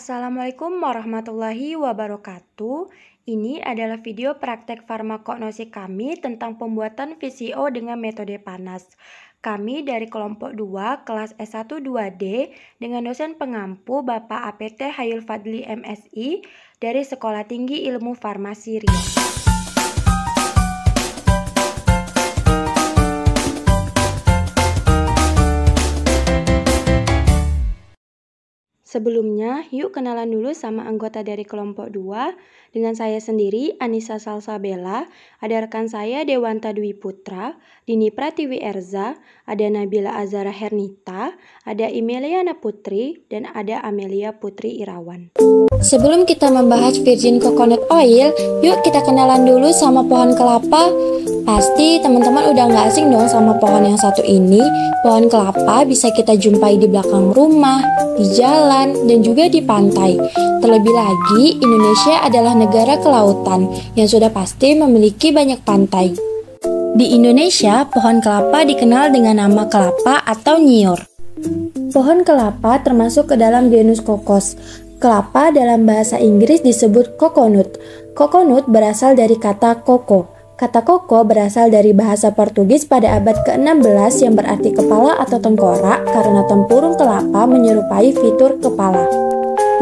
Assalamualaikum warahmatullahi wabarakatuh. Ini adalah video praktek farmakognosi kami tentang pembuatan VCO dengan metode panas. Kami dari kelompok 2 kelas S1 2D dengan dosen pengampu Bapak APT Hayul Fadli MSI dari Sekolah Tinggi Ilmu Farmasi Riau. Sebelumnya, yuk kenalan dulu sama anggota dari kelompok 2. Dengan saya sendiri, Anissa Salsabella, ada rekan saya Dewanta Dwi Putra, Dini Pratiwi Erza, ada Nabila Azara Hernita, ada Imeliana Putri, dan ada Amelia Putri Irawan. Sebelum kita membahas virgin coconut oil, yuk kita kenalan dulu sama pohon kelapa. Pasti teman-teman udah gak asing dong sama pohon yang satu ini. Pohon kelapa bisa kita jumpai di belakang rumah, di jalan, dan juga di pantai. Terlebih lagi, Indonesia adalah negara kelautan yang sudah pasti memiliki banyak pantai. Di Indonesia, pohon kelapa dikenal dengan nama kelapa atau nyiur. Pohon kelapa termasuk ke dalam genus kokos. Kelapa dalam bahasa Inggris disebut coconut. Coconut berasal dari kata koko. Kata koko berasal dari bahasa Portugis pada abad ke-16 yang berarti kepala atau tengkorak karena tempurung kelapa menyerupai fitur kepala.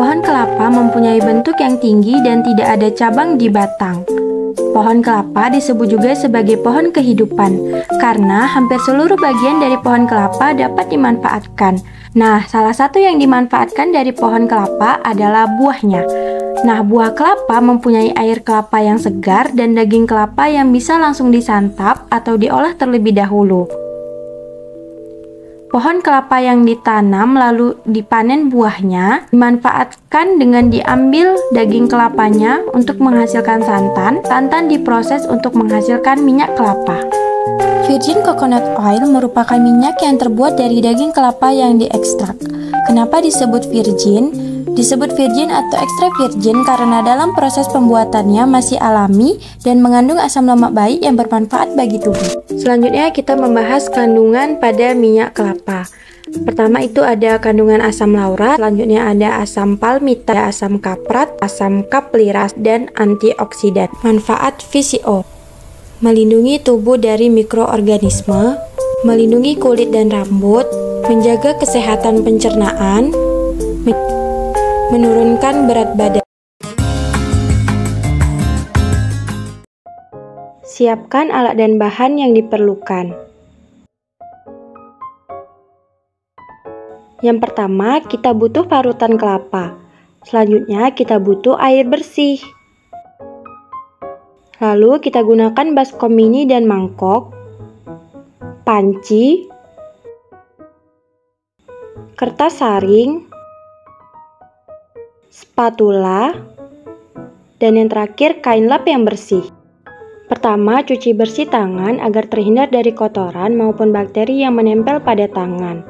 Pohon kelapa mempunyai bentuk yang tinggi dan tidak ada cabang di batang. Pohon kelapa disebut juga sebagai pohon kehidupan karena hampir seluruh bagian dari pohon kelapa dapat dimanfaatkan. Nah, salah satu yang dimanfaatkan dari pohon kelapa adalah buahnya. Nah, buah kelapa mempunyai air kelapa yang segar dan daging kelapa yang bisa langsung disantap atau diolah terlebih dahulu. Pohon kelapa yang ditanam lalu dipanen buahnya, dimanfaatkan dengan diambil daging kelapanya untuk menghasilkan santan. Santan diproses untuk menghasilkan minyak kelapa. Virgin coconut oil merupakan minyak yang terbuat dari daging kelapa yang diekstrak. Kenapa disebut virgin? Disebut virgin atau extra virgin karena dalam proses pembuatannya masih alami dan mengandung asam lemak baik yang bermanfaat bagi tubuh. Selanjutnya kita membahas kandungan pada minyak kelapa. Pertama itu ada kandungan asam laurat, selanjutnya ada asam palmita, asam kaprat, asam kapliras, dan antioksidan. Manfaat VCO: melindungi tubuh dari mikroorganisme, melindungi kulit dan rambut, menjaga kesehatan pencernaan, menurunkan berat badan. Siapkan alat dan bahan yang diperlukan. Yang pertama, kita butuh parutan kelapa. Selanjutnya, kita butuh air bersih. Lalu, kita gunakan baskom mini dan mangkok, panci, kertas saring, spatula, dan yang terakhir kain lap yang bersih. Pertama, cuci bersih tangan agar terhindar dari kotoran maupun bakteri yang menempel pada tangan.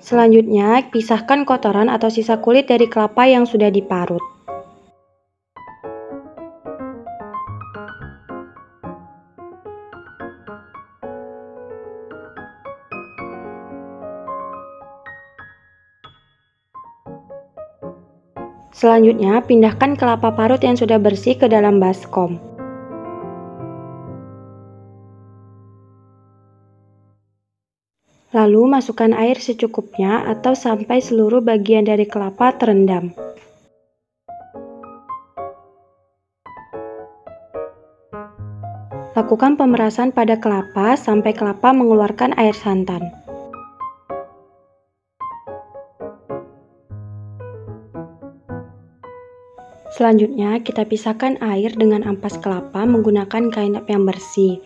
Selanjutnya, pisahkan kotoran atau sisa kulit dari kelapa yang sudah diparut. Selanjutnya, pindahkan kelapa parut yang sudah bersih ke dalam baskom. Lalu, masukkan air secukupnya atau sampai seluruh bagian dari kelapa terendam. Lakukan pemerasan pada kelapa sampai kelapa mengeluarkan air santan. Selanjutnya, kita pisahkan air dengan ampas kelapa menggunakan kain lap yang bersih.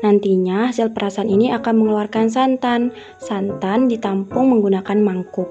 Nantinya, hasil perasan ini akan mengeluarkan santan. Santan ditampung menggunakan mangkuk.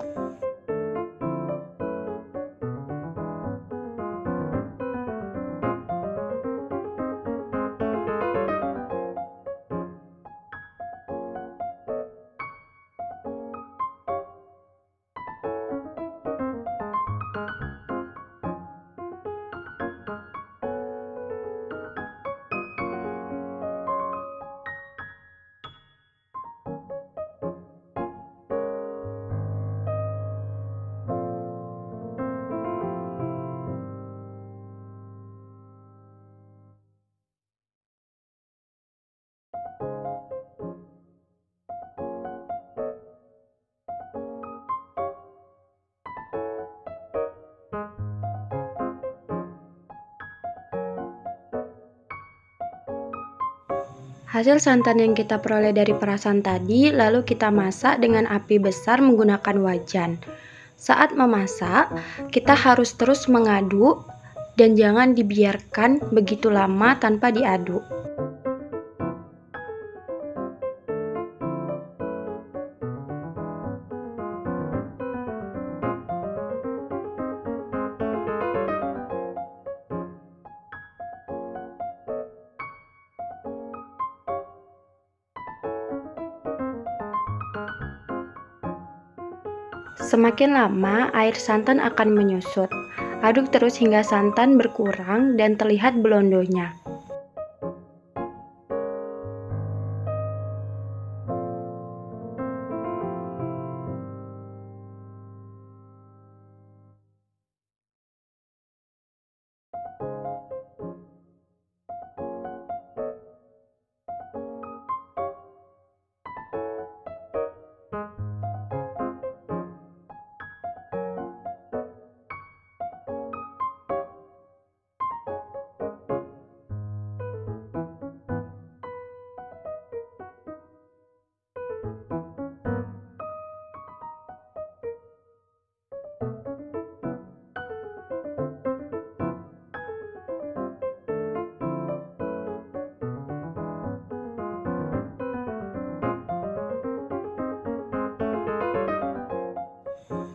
Hasil santan yang kita peroleh dari perasan tadi lalu kita masak dengan api besar menggunakan wajan. Saat memasak, kita harus terus mengaduk dan jangan dibiarkan begitu lama tanpa diaduk. Semakin lama, air santan akan menyusut. Aduk terus hingga santan berkurang dan terlihat belondonya.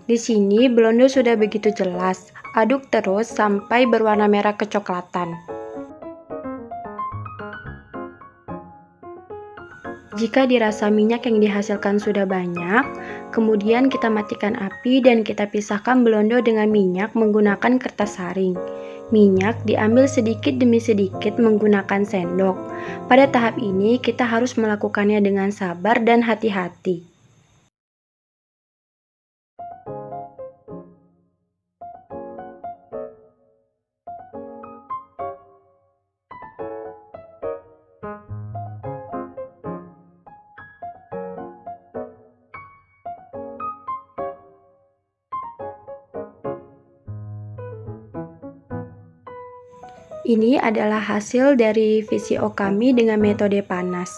Di sini blondo sudah begitu jelas. Aduk terus sampai berwarna merah kecoklatan. Jika dirasa minyak yang dihasilkan sudah banyak, kemudian kita matikan api dan kita pisahkan blondo dengan minyak menggunakan kertas saring. Minyak diambil sedikit demi sedikit menggunakan sendok. Pada tahap ini kita harus melakukannya dengan sabar dan hati-hati. Ini adalah hasil dari VCO kami dengan metode panas.